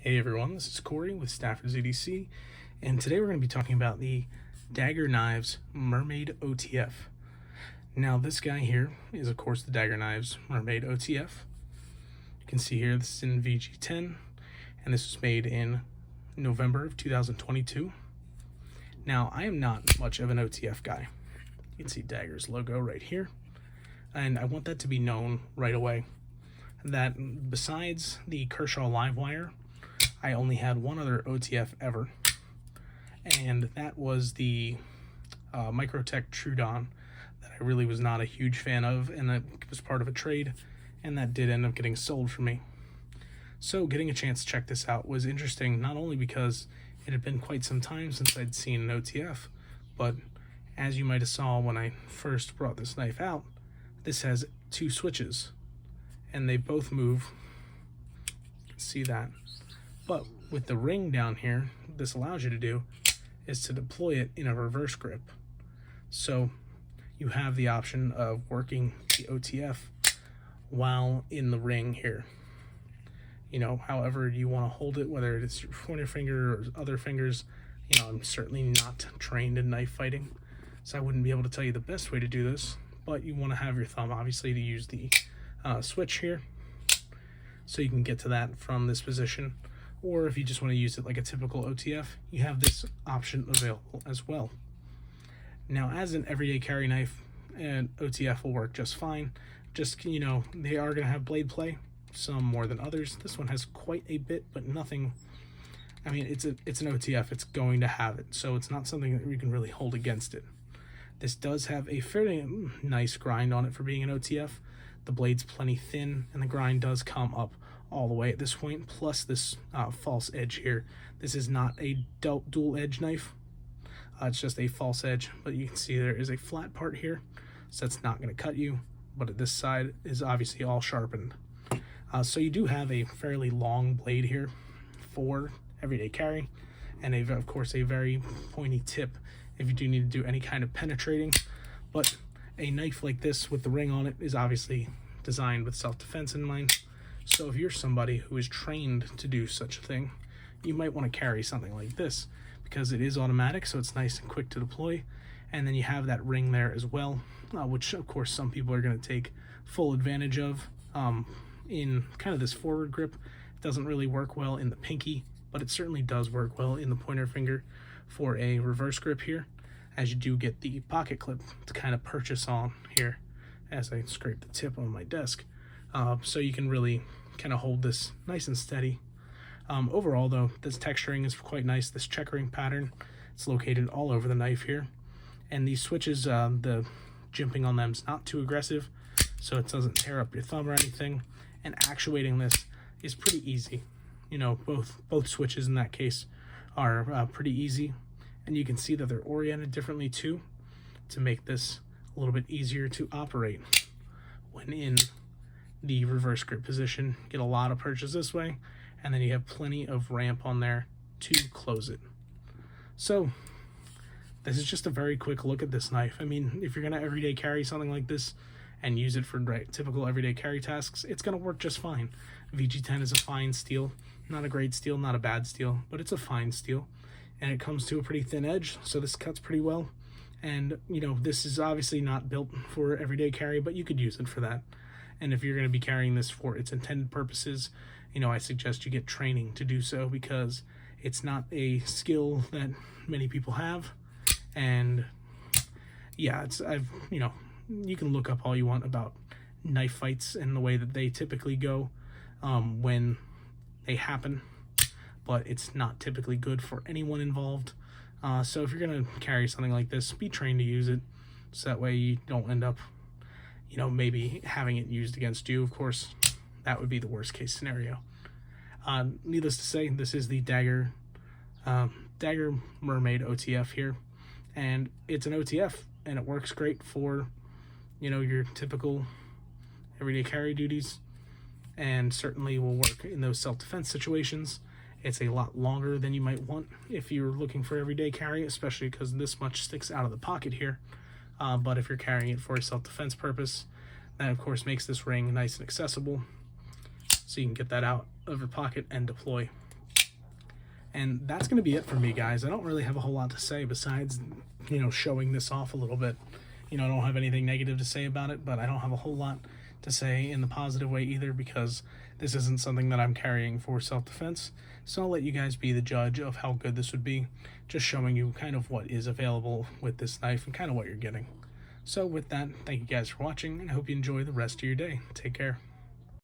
Hey everyone, this is Corey with Stafford's EDC, and today we're going to be talking about the Dagger Knives Mermaid OTF. Now this guy here is of course the Dagger Knives Mermaid OTF. You can see here this is in VG10, and this was made in November of 2022. Now I am not much of an OTF guy. You can see Dagger's logo right here, and I want that to be known right away that besides the Kershaw Livewire, I only had one other OTF ever, and that was the Microtech Trudon that I really was not a huge fan of, and that was part of a trade, and that did end up getting sold for me. So getting a chance to check this out was interesting, not only because it had been quite some time since I'd seen an OTF, but as you might have saw when I first brought this knife out, this has two switches, and they both move. You can see that. But with the ring down here, what this allows you to do is to deploy it in a reverse grip. So you have the option of working the OTF while in the ring here. You know, however you want to hold it, whether it's your pointer finger or other fingers. You know, I'm certainly not trained in knife fighting, so I wouldn't be able to tell you the best way to do this, but you want to have your thumb obviously to use the switch here, so you can get to that from this position. Or if you just want to use it like a typical OTF, you have this option available as well. Now, as an everyday carry knife, an OTF will work just fine. Just, you know, they are going to have blade play, some more than others. This one has quite a bit, but nothing. I mean, it's an OTF, it's going to have it, so it's not something that you can really hold against it. This does have a fairly nice grind on it for being an OTF. The blade's plenty thin, and the grind does come up all the way at this point, plus this false edge here. This is not a dual edge knife, it's just a false edge, but you can see there is a flat part here, so that's not going to cut you, but this side is obviously all sharpened. So you do have a fairly long blade here for everyday carry, and of course a very pointy tip if you do need to do any kind of penetrating. But a knife like this with the ring on it is obviously designed with self-defense in mind. So if you're somebody who is trained to do such a thing, you might want to carry something like this, because it is automatic, so it's nice and quick to deploy. And then you have that ring there as well, which of course some people are going to take full advantage of in kind of this forward grip. It doesn't really work well in the pinky, but it certainly does work well in the pointer finger for a reverse grip here, as you do get the pocket clip to kind of purchase on here as I scrape the tip on my desk. So you can really kind of hold this nice and steady. Overall though, this texturing is quite nice. This checkering pattern, it's located all over the knife here. And these switches, the jimping on them is not too aggressive, so it doesn't tear up your thumb or anything. And actuating this is pretty easy. You know, both switches in that case are pretty easy. And you can see that they're oriented differently too, to make this a little bit easier to operate when in the reverse grip position. Get a lot of purchase this way, and then you have plenty of ramp on there to close it. So this is just a very quick look at this knife. I mean, if you're gonna everyday carry something like this and use it for typical everyday carry tasks, it's gonna work just fine. VG10 is a fine steel, not a great steel, not a bad steel, but it's a fine steel, and it comes to a pretty thin edge, so this cuts pretty well. And you know, this is obviously not built for everyday carry, but you could use it for that. And if you're going to be carrying this for its intended purposes, you know, I suggest you get training to do so, because it's not a skill that many people have. And yeah, you know, you can look up all you want about knife fights and the way that they typically go when they happen, but it's not typically good for anyone involved. So if you're going to carry something like this, be trained to use it, so that way you don't end up, you know, maybe having it used against you. Of course, that would be the worst case scenario. Needless to say, this is the Dagger Mermaid OTF here, and it's an OTF, and it works great for, you know, your typical everyday carry duties, and certainly will work in those self-defense situations. It's a lot longer than you might want if you're looking for everyday carry, especially because this much sticks out of the pocket here. But if you're carrying it for a self-defense purpose, that of course makes this ring nice and accessible, so you can get that out of your pocket and deploy. And that's going to be it for me, guys. I don't really have a whole lot to say besides, you know, showing this off a little bit. You know, I don't have anything negative to say about it, but I don't have a whole lot to say in the positive way either, because this isn't something that I'm carrying for self-defense. So I'll let you guys be the judge of how good this would be, just showing you kind of what is available with this knife and kind of what you're getting. So with that, thank you guys for watching, and I hope you enjoy the rest of your day. Take care.